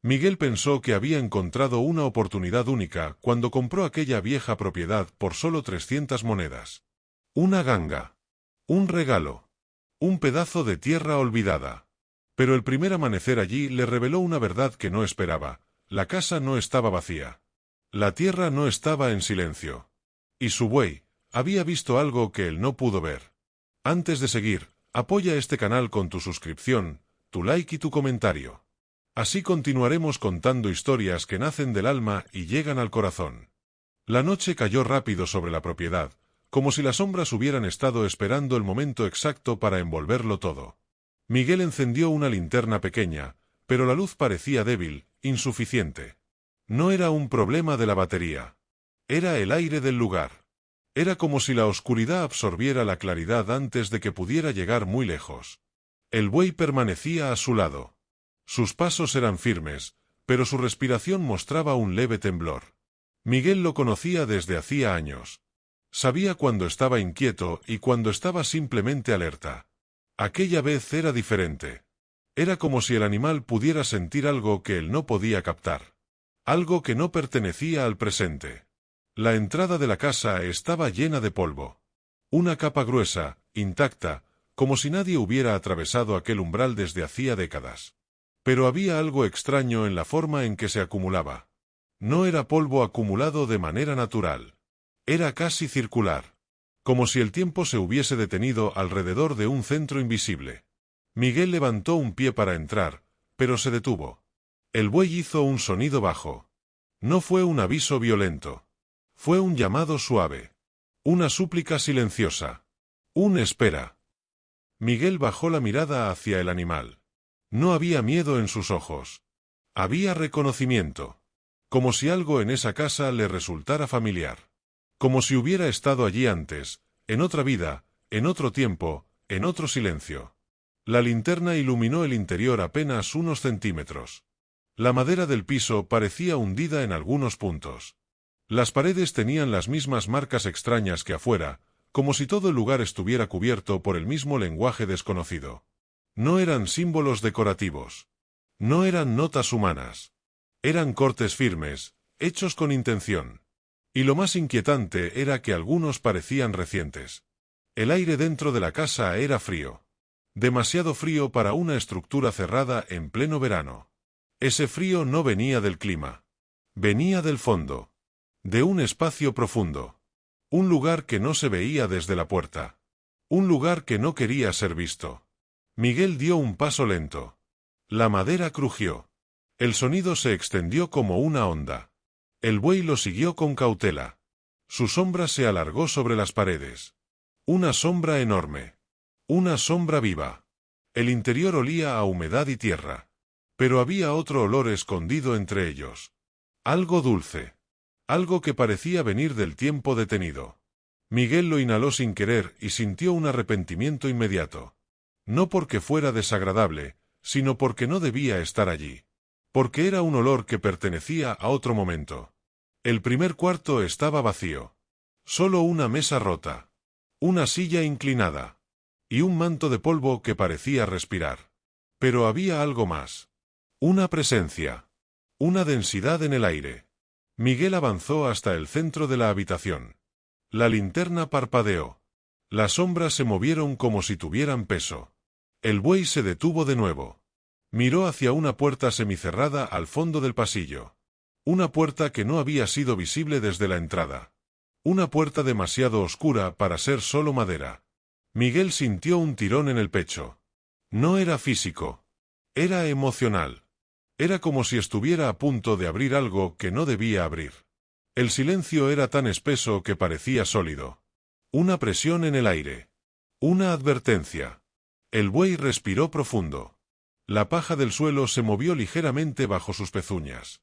Miguel pensó que había encontrado una oportunidad única cuando compró aquella vieja propiedad por solo 300 monedas. Una ganga. Un regalo. Un pedazo de tierra olvidada. Pero el primer amanecer allí le reveló una verdad que no esperaba. La casa no estaba vacía. La tierra no estaba en silencio. Y su buey había visto algo que él no pudo ver. Antes de seguir, apoya este canal con tu suscripción, tu like y tu comentario. Así continuaremos contando historias que nacen del alma y llegan al corazón. La noche cayó rápido sobre la propiedad, como si las sombras hubieran estado esperando el momento exacto para envolverlo todo. Miguel encendió una linterna pequeña, pero la luz parecía débil, insuficiente. No era un problema de la batería. Era el aire del lugar. Era como si la oscuridad absorbiera la claridad antes de que pudiera llegar muy lejos. El buey permanecía a su lado. Sus pasos eran firmes, pero su respiración mostraba un leve temblor. Miguel lo conocía desde hacía años. Sabía cuando estaba inquieto y cuando estaba simplemente alerta. Aquella vez era diferente. Era como si el animal pudiera sentir algo que él no podía captar. Algo que no pertenecía al presente. La entrada de la casa estaba llena de polvo. Una capa gruesa, intacta, como si nadie hubiera atravesado aquel umbral desde hacía décadas. Pero había algo extraño en la forma en que se acumulaba. No era polvo acumulado de manera natural. Era casi circular. Como si el tiempo se hubiese detenido alrededor de un centro invisible. Miguel levantó un pie para entrar, pero se detuvo. El buey hizo un sonido bajo. No fue un aviso violento. Fue un llamado suave. Una súplica silenciosa. Un espera. Miguel bajó la mirada hacia el animal. No había miedo en sus ojos. Había reconocimiento. Como si algo en esa casa le resultara familiar. Como si hubiera estado allí antes, en otra vida, en otro tiempo, en otro silencio. La linterna iluminó el interior apenas unos centímetros. La madera del piso parecía hundida en algunos puntos. Las paredes tenían las mismas marcas extrañas que afuera, como si todo el lugar estuviera cubierto por el mismo lenguaje desconocido. No eran símbolos decorativos. No eran notas humanas. Eran cortes firmes, hechos con intención. Y lo más inquietante era que algunos parecían recientes. El aire dentro de la casa era frío. Demasiado frío para una estructura cerrada en pleno verano. Ese frío no venía del clima. Venía del fondo. De un espacio profundo. Un lugar que no se veía desde la puerta. Un lugar que no quería ser visto. Miguel dio un paso lento. La madera crujió. El sonido se extendió como una onda. El buey lo siguió con cautela. Su sombra se alargó sobre las paredes. Una sombra enorme. Una sombra viva. El interior olía a humedad y tierra. Pero había otro olor escondido entre ellos. Algo dulce. Algo que parecía venir del tiempo detenido. Miguel lo inhaló sin querer y sintió un arrepentimiento inmediato. No porque fuera desagradable, sino porque no debía estar allí. Porque era un olor que pertenecía a otro momento. El primer cuarto estaba vacío. Solo una mesa rota. Una silla inclinada. Y un manto de polvo que parecía respirar. Pero había algo más. Una presencia. Una densidad en el aire. Miguel avanzó hasta el centro de la habitación. La linterna parpadeó. Las sombras se movieron como si tuvieran peso. El buey se detuvo de nuevo. Miró hacia una puerta semicerrada al fondo del pasillo. Una puerta que no había sido visible desde la entrada. Una puerta demasiado oscura para ser solo madera. Miguel sintió un tirón en el pecho. No era físico. Era emocional. Era como si estuviera a punto de abrir algo que no debía abrir. El silencio era tan espeso que parecía sólido. Una presión en el aire. Una advertencia. El buey respiró profundo. La paja del suelo se movió ligeramente bajo sus pezuñas.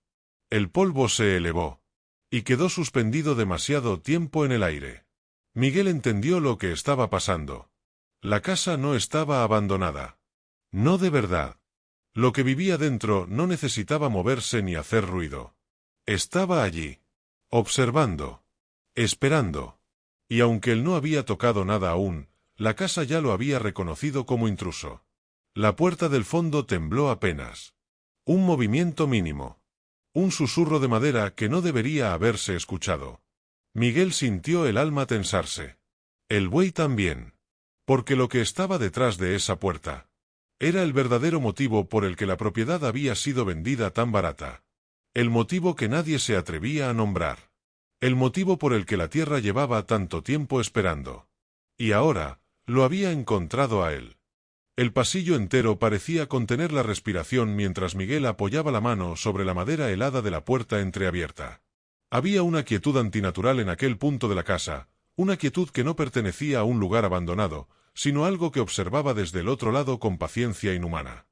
El polvo se elevó. Y quedó suspendido demasiado tiempo en el aire. Miguel entendió lo que estaba pasando. La casa no estaba abandonada. No de verdad. Lo que vivía dentro no necesitaba moverse ni hacer ruido. Estaba allí. Observando. Esperando. Y aunque él no había tocado nada aún, la casa ya lo había reconocido como intruso. La puerta del fondo tembló apenas. Un movimiento mínimo. Un susurro de madera que no debería haberse escuchado. Miguel sintió el alma tensarse. El buey también. Porque lo que estaba detrás de esa puerta era el verdadero motivo por el que la propiedad había sido vendida tan barata. El motivo que nadie se atrevía a nombrar. El motivo por el que la tierra llevaba tanto tiempo esperando. Y ahora, lo había encontrado a él. El pasillo entero parecía contener la respiración mientras Miguel apoyaba la mano sobre la madera helada de la puerta entreabierta. Había una quietud antinatural en aquel punto de la casa, una quietud que no pertenecía a un lugar abandonado, sino algo que observaba desde el otro lado con paciencia inhumana.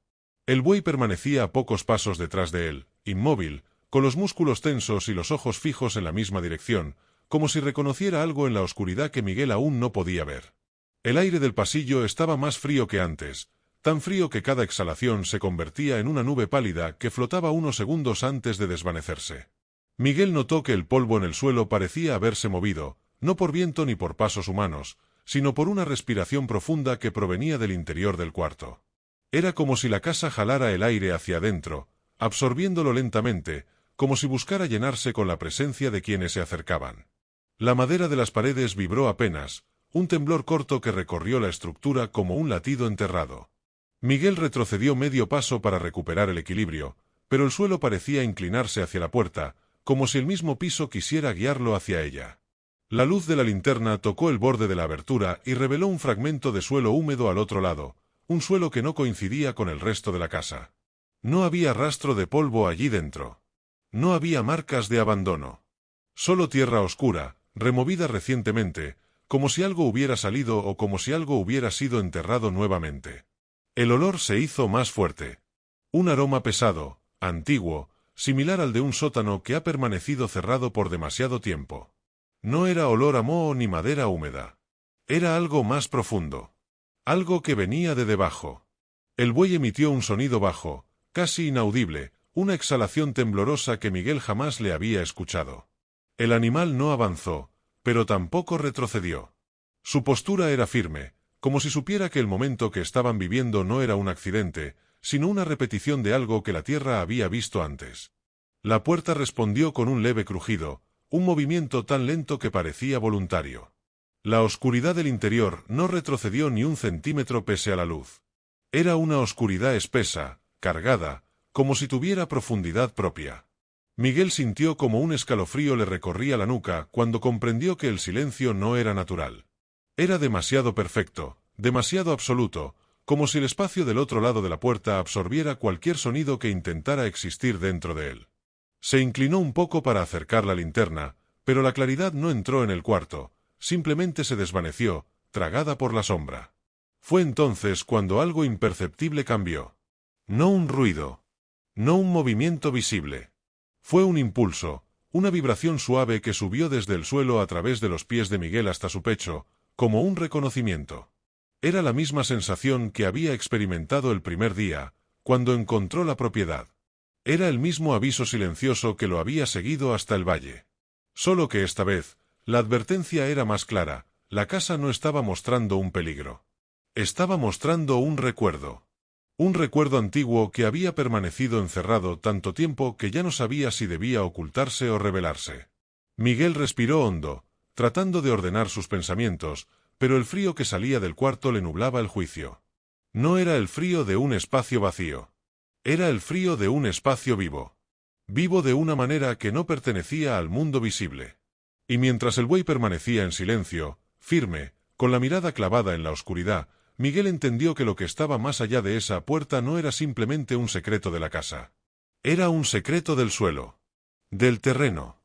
El buey permanecía a pocos pasos detrás de él, inmóvil, con los músculos tensos y los ojos fijos en la misma dirección, como si reconociera algo en la oscuridad que Miguel aún no podía ver. El aire del pasillo estaba más frío que antes, tan frío que cada exhalación se convertía en una nube pálida que flotaba unos segundos antes de desvanecerse. Miguel notó que el polvo en el suelo parecía haberse movido, no por viento ni por pasos humanos, sino por una respiración profunda que provenía del interior del cuarto. Era como si la casa jalara el aire hacia adentro, absorbiéndolo lentamente, como si buscara llenarse con la presencia de quienes se acercaban. La madera de las paredes vibró apenas, un temblor corto que recorrió la estructura como un latido enterrado. Miguel retrocedió medio paso para recuperar el equilibrio, pero el suelo parecía inclinarse hacia la puerta, como si el mismo piso quisiera guiarlo hacia ella. La luz de la linterna tocó el borde de la abertura y reveló un fragmento de suelo húmedo al otro lado, un suelo que no coincidía con el resto de la casa. No había rastro de polvo allí dentro. No había marcas de abandono. Solo tierra oscura, removida recientemente, como si algo hubiera salido o como si algo hubiera sido enterrado nuevamente. El olor se hizo más fuerte. Un aroma pesado, antiguo, similar al de un sótano que ha permanecido cerrado por demasiado tiempo. No era olor a moho ni madera húmeda. Era algo más profundo. Algo que venía de debajo. El buey emitió un sonido bajo, casi inaudible, una exhalación temblorosa que Miguel jamás le había escuchado. El animal no avanzó, pero tampoco retrocedió. Su postura era firme, como si supiera que el momento que estaban viviendo no era un accidente, sino una repetición de algo que la tierra había visto antes. La puerta respondió con un leve crujido, un movimiento tan lento que parecía voluntario. La oscuridad del interior no retrocedió ni un centímetro pese a la luz. Era una oscuridad espesa, cargada, como si tuviera profundidad propia. Miguel sintió como un escalofrío le recorría la nuca cuando comprendió que el silencio no era natural. Era demasiado perfecto, demasiado absoluto, como si el espacio del otro lado de la puerta absorbiera cualquier sonido que intentara existir dentro de él. Se inclinó un poco para acercar la linterna, pero la claridad no entró en el cuarto, simplemente se desvaneció, tragada por la sombra. Fue entonces cuando algo imperceptible cambió. No un ruido. No un movimiento visible. Fue un impulso, una vibración suave que subió desde el suelo a través de los pies de Miguel hasta su pecho, como un reconocimiento. Era la misma sensación que había experimentado el primer día, cuando encontró la propiedad. Era el mismo aviso silencioso que lo había seguido hasta el valle. Solo que esta vez, la advertencia era más clara, la casa no estaba mostrando un peligro. Estaba mostrando un recuerdo. Un recuerdo antiguo que había permanecido encerrado tanto tiempo que ya no sabía si debía ocultarse o revelarse. Miguel respiró hondo, tratando de ordenar sus pensamientos, pero el frío que salía del cuarto le nublaba el juicio. No era el frío de un espacio vacío. Era el frío de un espacio vivo. Vivo de una manera que no pertenecía al mundo visible. Y mientras el buey permanecía en silencio, firme, con la mirada clavada en la oscuridad, Miguel entendió que lo que estaba más allá de esa puerta no era simplemente un secreto de la casa. Era un secreto del suelo. Del terreno.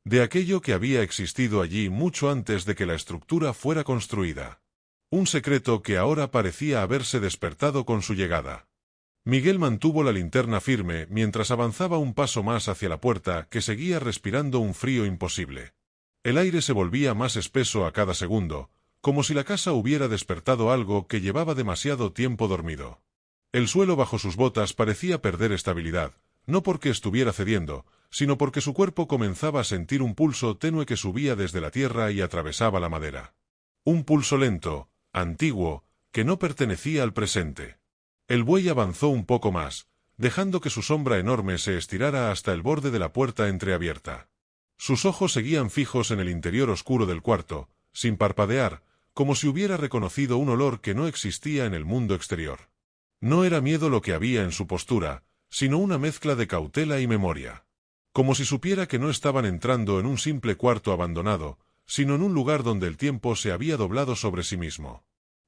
De aquello que había existido allí mucho antes de que la estructura fuera construida. Un secreto que ahora parecía haberse despertado con su llegada. Miguel mantuvo la linterna firme mientras avanzaba un paso más hacia la puerta que seguía respirando un frío imposible. El aire se volvía más espeso a cada segundo, como si la casa hubiera despertado algo que llevaba demasiado tiempo dormido. El suelo bajo sus botas parecía perder estabilidad, no porque estuviera cediendo, sino porque su cuerpo comenzaba a sentir un pulso tenue que subía desde la tierra y atravesaba la madera. Un pulso lento, antiguo, que no pertenecía al presente. El buey avanzó un poco más, dejando que su sombra enorme se estirara hasta el borde de la puerta entreabierta. Sus ojos seguían fijos en el interior oscuro del cuarto, sin parpadear, como si hubiera reconocido un olor que no existía en el mundo exterior. No era miedo lo que había en su postura, sino una mezcla de cautela y memoria. Como si supiera que no estaban entrando en un simple cuarto abandonado, sino en un lugar donde el tiempo se había doblado sobre sí mismo.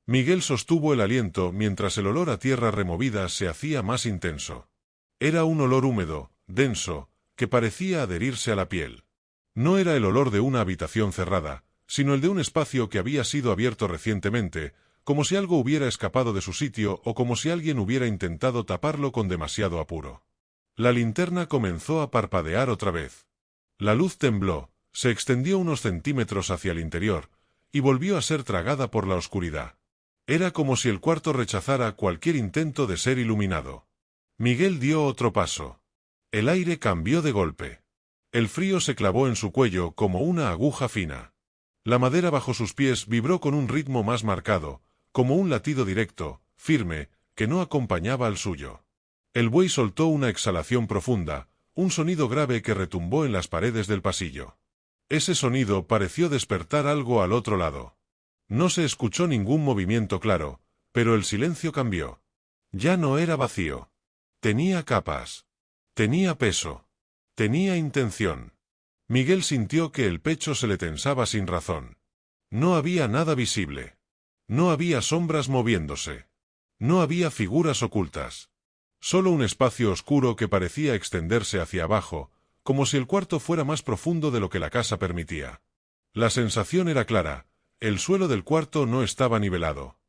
Miguel sostuvo el aliento mientras el olor a tierra removida se hacía más intenso. Era un olor húmedo, denso, que parecía adherirse a la piel. No era el olor de una habitación cerrada, sino el de un espacio que había sido abierto recientemente, como si algo hubiera escapado de su sitio o como si alguien hubiera intentado taparlo con demasiado apuro. La linterna comenzó a parpadear otra vez. La luz tembló, se extendió unos centímetros hacia el interior, y volvió a ser tragada por la oscuridad. Era como si el cuarto rechazara cualquier intento de ser iluminado. Miguel dio otro paso. El aire cambió de golpe. El frío se clavó en su cuello como una aguja fina. La madera bajo sus pies vibró con un ritmo más marcado, como un latido directo, firme, que no acompañaba al suyo. El buey soltó una exhalación profunda, un sonido grave que retumbó en las paredes del pasillo. Ese sonido pareció despertar algo al otro lado. No se escuchó ningún movimiento claro, pero el silencio cambió. Ya no era vacío. Tenía capas. Tenía peso. Tenía intención. Miguel sintió que el pecho se le tensaba sin razón. No había nada visible. No había sombras moviéndose. No había figuras ocultas. Solo un espacio oscuro que parecía extenderse hacia abajo, como si el cuarto fuera más profundo de lo que la casa permitía. La sensación era clara. El suelo del cuarto no estaba nivelado.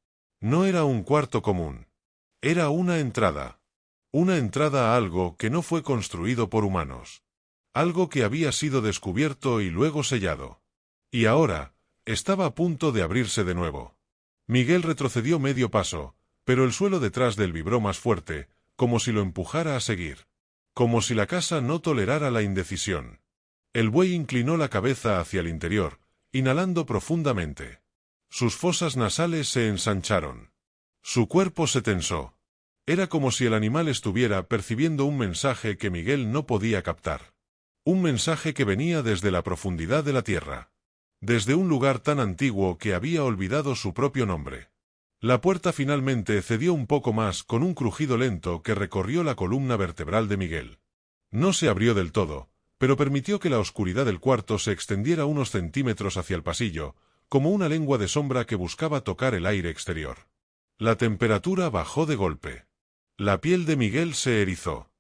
No era un cuarto común. Era una entrada. Una entrada a algo que no fue construido por humanos. Algo que había sido descubierto y luego sellado. Y ahora, estaba a punto de abrirse de nuevo. Miguel retrocedió medio paso, pero el suelo detrás de él vibró más fuerte, como si lo empujara a seguir. Como si la casa no tolerara la indecisión. El buey inclinó la cabeza hacia el interior, inhalando profundamente. Sus fosas nasales se ensancharon. Su cuerpo se tensó. Era como si el animal estuviera percibiendo un mensaje que Miguel no podía captar. Un mensaje que venía desde la profundidad de la tierra. Desde un lugar tan antiguo que había olvidado su propio nombre. La puerta finalmente cedió un poco más con un crujido lento que recorrió la columna vertebral de Miguel. No se abrió del todo, pero permitió que la oscuridad del cuarto se extendiera unos centímetros hacia el pasillo, como una lengua de sombra que buscaba tocar el aire exterior. La temperatura bajó de golpe. La piel de Miguel se erizó.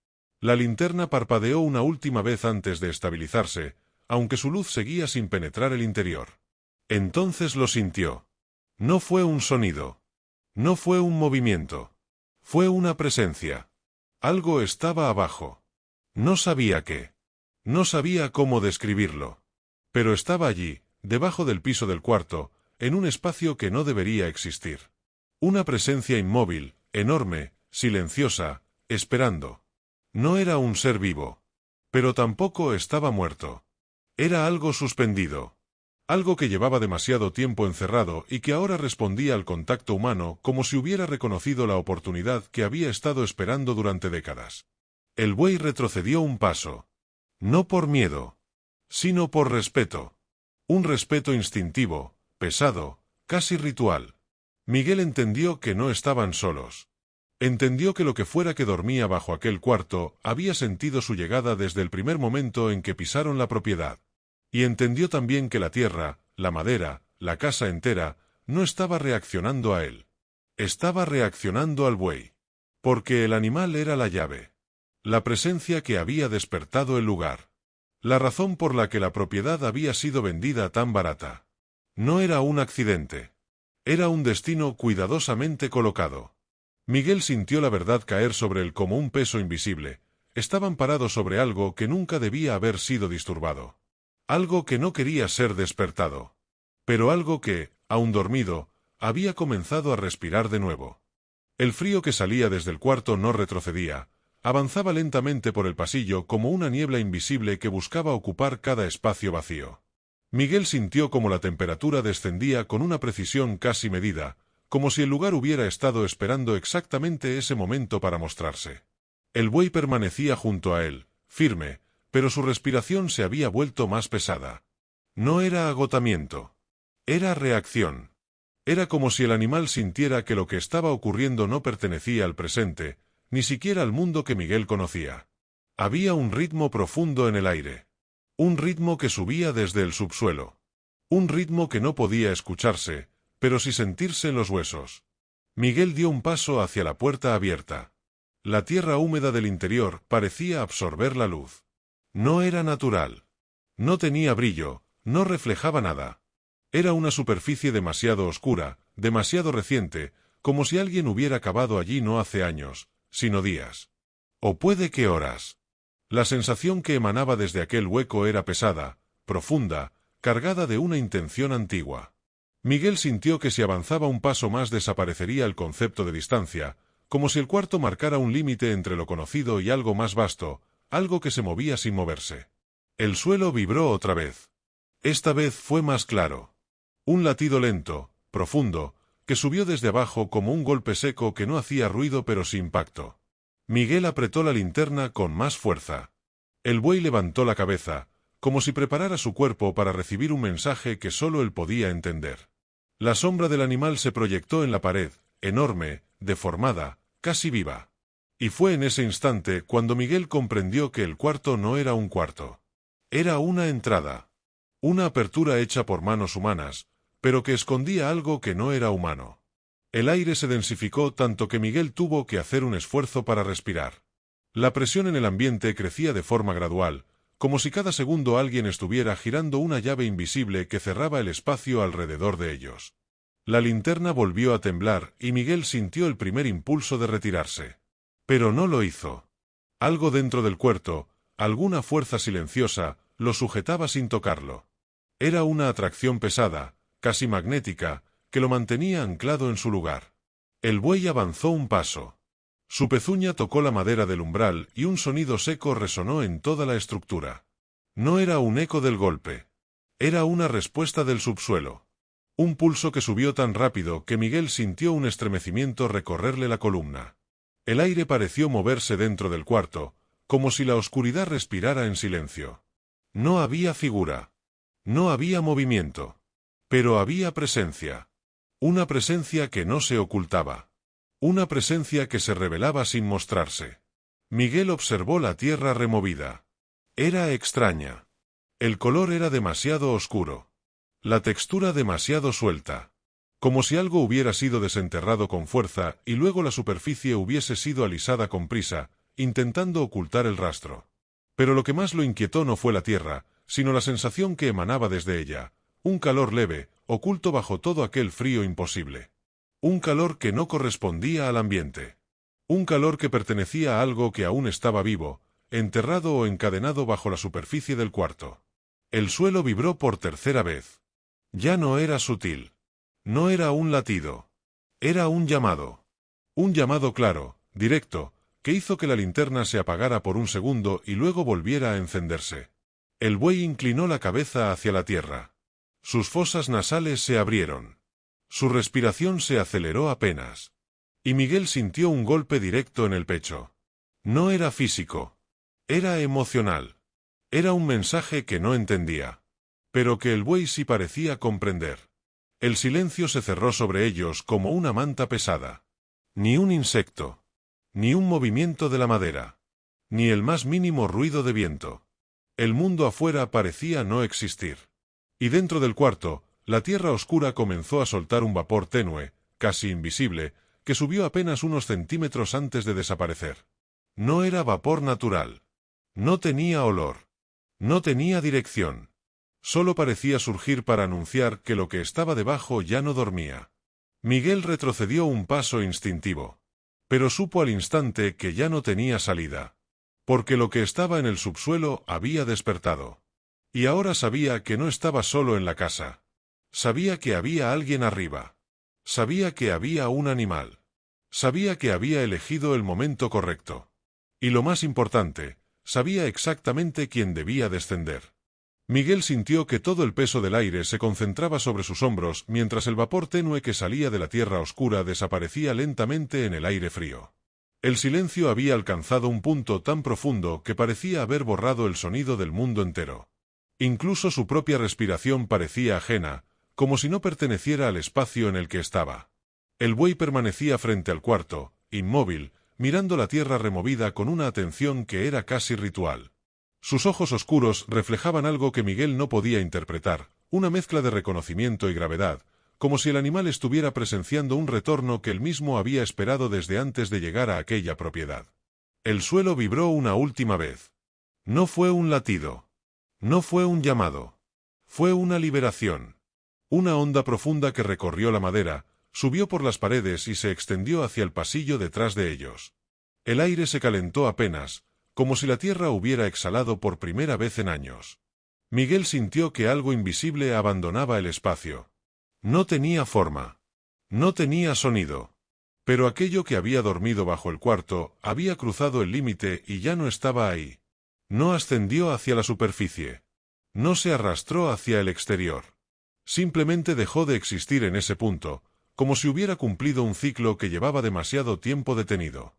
La linterna parpadeó una última vez antes de estabilizarse, aunque su luz seguía sin penetrar el interior. Entonces lo sintió. No fue un sonido. No fue un movimiento. Fue una presencia. Algo estaba abajo. No sabía qué. No sabía cómo describirlo. Pero estaba allí, debajo del piso del cuarto, en un espacio que no debería existir. Una presencia inmóvil, enorme, silenciosa, esperando. No era un ser vivo. Pero tampoco estaba muerto. Era algo suspendido. Algo que llevaba demasiado tiempo encerrado y que ahora respondía al contacto humano como si hubiera reconocido la oportunidad que había estado esperando durante décadas. El buey retrocedió un paso. No por miedo, sino por respeto. Un respeto instintivo, pesado, casi ritual. Miguel entendió que no estaban solos. Entendió que lo que fuera que dormía bajo aquel cuarto había sentido su llegada desde el primer momento en que pisaron la propiedad. Y entendió también que la tierra, la madera, la casa entera, no estaba reaccionando a él. Estaba reaccionando al buey. Porque el animal era la llave. La presencia que había despertado el lugar. La razón por la que la propiedad había sido vendida tan barata. No era un accidente. Era un destino cuidadosamente colocado. Miguel sintió la verdad caer sobre él como un peso invisible. Estaban parados sobre algo que nunca debía haber sido disturbado. Algo que no quería ser despertado. Pero algo que, aún dormido, había comenzado a respirar de nuevo. El frío que salía desde el cuarto no retrocedía, avanzaba lentamente por el pasillo como una niebla invisible que buscaba ocupar cada espacio vacío. Miguel sintió como la temperatura descendía con una precisión casi medida, como si el lugar hubiera estado esperando exactamente ese momento para mostrarse. El buey permanecía junto a él, firme, pero su respiración se había vuelto más pesada. No era agotamiento. Era reacción. Era como si el animal sintiera que lo que estaba ocurriendo no pertenecía al presente, ni siquiera al mundo que Miguel conocía. Había un ritmo profundo en el aire. Un ritmo que subía desde el subsuelo. Un ritmo que no podía escucharse, pero sí sentirse en los huesos. Miguel dio un paso hacia la puerta abierta. La tierra húmeda del interior parecía absorber la luz. No era natural. No tenía brillo, no reflejaba nada. Era una superficie demasiado oscura, demasiado reciente, como si alguien hubiera cavado allí no hace años, sino días. O puede que horas. La sensación que emanaba desde aquel hueco era pesada, profunda, cargada de una intención antigua. Miguel sintió que si avanzaba un paso más desaparecería el concepto de distancia, como si el cuarto marcara un límite entre lo conocido y algo más vasto, algo que se movía sin moverse. El suelo vibró otra vez. Esta vez fue más claro. Un latido lento, profundo, que subió desde abajo como un golpe seco que no hacía ruido pero sin impacto. Miguel apretó la linterna con más fuerza. El buey levantó la cabeza, como si preparara su cuerpo para recibir un mensaje que solo él podía entender. La sombra del animal se proyectó en la pared, enorme, deformada, casi viva. Y fue en ese instante cuando Miguel comprendió que el cuarto no era un cuarto. Era una entrada. Una apertura hecha por manos humanas, pero que escondía algo que no era humano. El aire se densificó tanto que Miguel tuvo que hacer un esfuerzo para respirar. La presión en el ambiente crecía de forma gradual, como si cada segundo alguien estuviera girando una llave invisible que cerraba el espacio alrededor de ellos. La linterna volvió a temblar y Miguel sintió el primer impulso de retirarse. Pero no lo hizo. Algo dentro del cuarto, alguna fuerza silenciosa, lo sujetaba sin tocarlo. Era una atracción pesada, casi magnética, que lo mantenía anclado en su lugar. El buey avanzó un paso. Su pezuña tocó la madera del umbral y un sonido seco resonó en toda la estructura. No era un eco del golpe. Era una respuesta del subsuelo. Un pulso que subió tan rápido que Miguel sintió un estremecimiento recorrerle la columna. El aire pareció moverse dentro del cuarto, como si la oscuridad respirara en silencio. No había figura. No había movimiento. Pero había presencia. Una presencia que no se ocultaba. Una presencia que se revelaba sin mostrarse. Miguel observó la tierra removida. Era extraña. El color era demasiado oscuro. La textura demasiado suelta. Como si algo hubiera sido desenterrado con fuerza y luego la superficie hubiese sido alisada con prisa, intentando ocultar el rastro. Pero lo que más lo inquietó no fue la tierra, sino la sensación que emanaba desde ella, un calor leve, oculto bajo todo aquel frío imposible. Un calor que no correspondía al ambiente. Un calor que pertenecía a algo que aún estaba vivo, enterrado o encadenado bajo la superficie del cuarto. El suelo vibró por tercera vez. Ya no era sutil. No era un latido. Era un llamado. Un llamado claro, directo, que hizo que la linterna se apagara por un segundo y luego volviera a encenderse. El buey inclinó la cabeza hacia la tierra. Sus fosas nasales se abrieron. Su respiración se aceleró apenas. Y Miguel sintió un golpe directo en el pecho. No era físico. Era emocional. Era un mensaje que no entendía. Pero que el buey sí parecía comprender. El silencio se cerró sobre ellos como una manta pesada. Ni un insecto. Ni un movimiento de la madera. Ni el más mínimo ruido de viento. El mundo afuera parecía no existir. Y dentro del cuarto, la tierra oscura comenzó a soltar un vapor tenue, casi invisible, que subió apenas unos centímetros antes de desaparecer. No era vapor natural. No tenía olor. No tenía dirección. Solo parecía surgir para anunciar que lo que estaba debajo ya no dormía. Miguel retrocedió un paso instintivo. Pero supo al instante que ya no tenía salida. Porque lo que estaba en el subsuelo había despertado. Y ahora sabía que no estaba solo en la casa. Sabía que había alguien arriba. Sabía que había un animal. Sabía que había elegido el momento correcto. Y lo más importante, sabía exactamente quién debía descender. Miguel sintió que todo el peso del aire se concentraba sobre sus hombros mientras el vapor tenue que salía de la tierra oscura desaparecía lentamente en el aire frío. El silencio había alcanzado un punto tan profundo que parecía haber borrado el sonido del mundo entero. Incluso su propia respiración parecía ajena, como si no perteneciera al espacio en el que estaba. El buey permanecía frente al cuarto, inmóvil, mirando la tierra removida con una atención que era casi ritual. Sus ojos oscuros reflejaban algo que Miguel no podía interpretar, una mezcla de reconocimiento y gravedad, como si el animal estuviera presenciando un retorno que él mismo había esperado desde antes de llegar a aquella propiedad. El suelo vibró una última vez. No fue un latido. No fue un llamado. Fue una liberación. Una onda profunda que recorrió la madera, subió por las paredes y se extendió hacia el pasillo detrás de ellos. El aire se calentó apenas, como si la tierra hubiera exhalado por primera vez en años. Miguel sintió que algo invisible abandonaba el espacio. No tenía forma. No tenía sonido. Pero aquello que había dormido bajo el cuarto había cruzado el límite y ya no estaba ahí. No ascendió hacia la superficie. No se arrastró hacia el exterior. Simplemente dejó de existir en ese punto, como si hubiera cumplido un ciclo que llevaba demasiado tiempo detenido.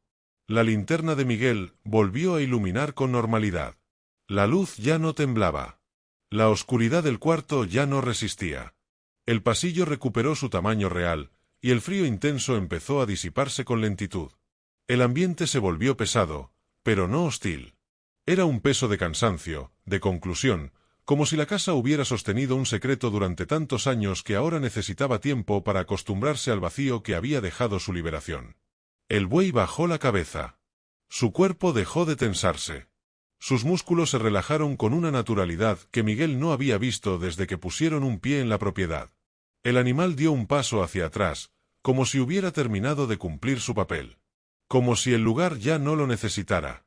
La linterna de Miguel volvió a iluminar con normalidad. La luz ya no temblaba. La oscuridad del cuarto ya no resistía. El pasillo recuperó su tamaño real, y el frío intenso empezó a disiparse con lentitud. El ambiente se volvió pesado, pero no hostil. Era un peso de cansancio, de conclusión, como si la casa hubiera sostenido un secreto durante tantos años que ahora necesitaba tiempo para acostumbrarse al vacío que había dejado su liberación. El buey bajó la cabeza. Su cuerpo dejó de tensarse. Sus músculos se relajaron con una naturalidad que Miguel no había visto desde que pusieron un pie en la propiedad. El animal dio un paso hacia atrás, como si hubiera terminado de cumplir su papel. Como si el lugar ya no lo necesitara.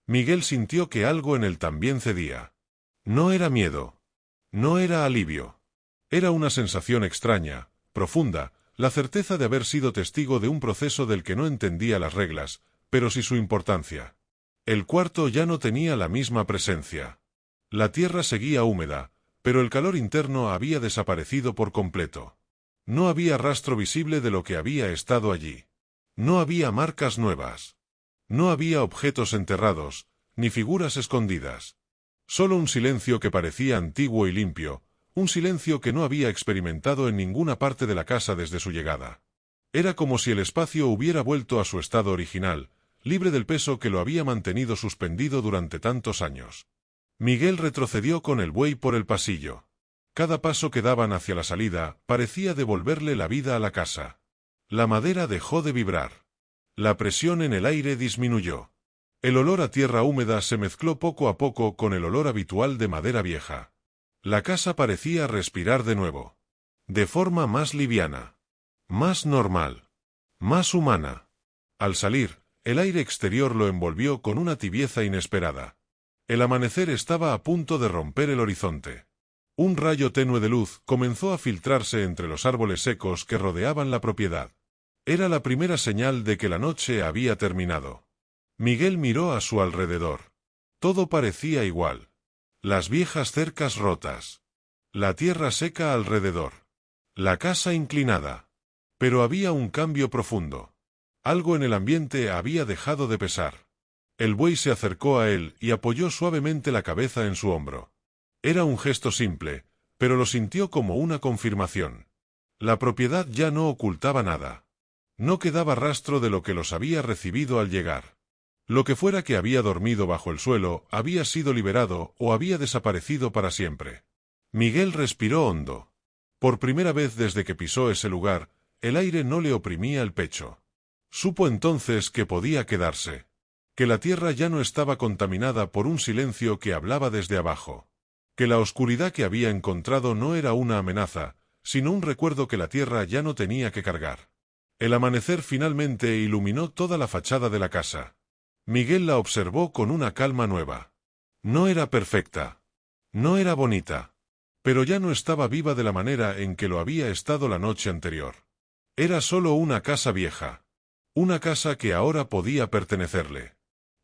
Miguel sintió que algo en él también cedía. No era miedo. No era alivio. Era una sensación extraña, profunda, la certeza de haber sido testigo de un proceso del que no entendía las reglas, pero sí su importancia. El cuarto ya no tenía la misma presencia. La tierra seguía húmeda, pero el calor interno había desaparecido por completo. No había rastro visible de lo que había estado allí. No había marcas nuevas. No había objetos enterrados, ni figuras escondidas. Solo un silencio que parecía antiguo y limpio, un silencio que no había experimentado en ninguna parte de la casa desde su llegada. Era como si el espacio hubiera vuelto a su estado original, libre del peso que lo había mantenido suspendido durante tantos años. Miguel retrocedió con el buey por el pasillo. Cada paso que daban hacia la salida parecía devolverle la vida a la casa. La madera dejó de vibrar. La presión en el aire disminuyó. El olor a tierra húmeda se mezcló poco a poco con el olor habitual de madera vieja. La casa parecía respirar de nuevo. De forma más liviana. Más normal. Más humana. Al salir, el aire exterior lo envolvió con una tibieza inesperada. El amanecer estaba a punto de romper el horizonte. Un rayo tenue de luz comenzó a filtrarse entre los árboles secos que rodeaban la propiedad. Era la primera señal de que la noche había terminado. Miguel miró a su alrededor. Todo parecía igual. Las viejas cercas rotas. La tierra seca alrededor. La casa inclinada. Pero había un cambio profundo. Algo en el ambiente había dejado de pesar. El buey se acercó a él y apoyó suavemente la cabeza en su hombro. Era un gesto simple, pero lo sintió como una confirmación. La propiedad ya no ocultaba nada. No quedaba rastro de lo que los había recibido al llegar. Lo que fuera que había dormido bajo el suelo había sido liberado o había desaparecido para siempre. Miguel respiró hondo. Por primera vez desde que pisó ese lugar, el aire no le oprimía el pecho. Supo entonces que podía quedarse. Que la tierra ya no estaba contaminada por un silencio que hablaba desde abajo. Que la oscuridad que había encontrado no era una amenaza, sino un recuerdo que la tierra ya no tenía que cargar. El amanecer finalmente iluminó toda la fachada de la casa. Miguel la observó con una calma nueva. No era perfecta. No era bonita. Pero ya no estaba viva de la manera en que lo había estado la noche anterior. Era solo una casa vieja. Una casa que ahora podía pertenecerle.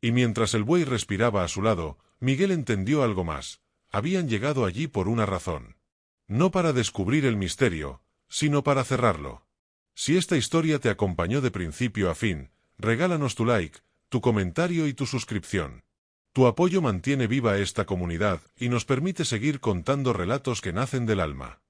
Y mientras el buey respiraba a su lado, Miguel entendió algo más. Habían llegado allí por una razón. No para descubrir el misterio, sino para cerrarlo. Si esta historia te acompañó de principio a fin, Regálanos tu like, tu comentario y tu suscripción. Tu apoyo mantiene viva esta comunidad y nos permite seguir contando relatos que nacen del alma.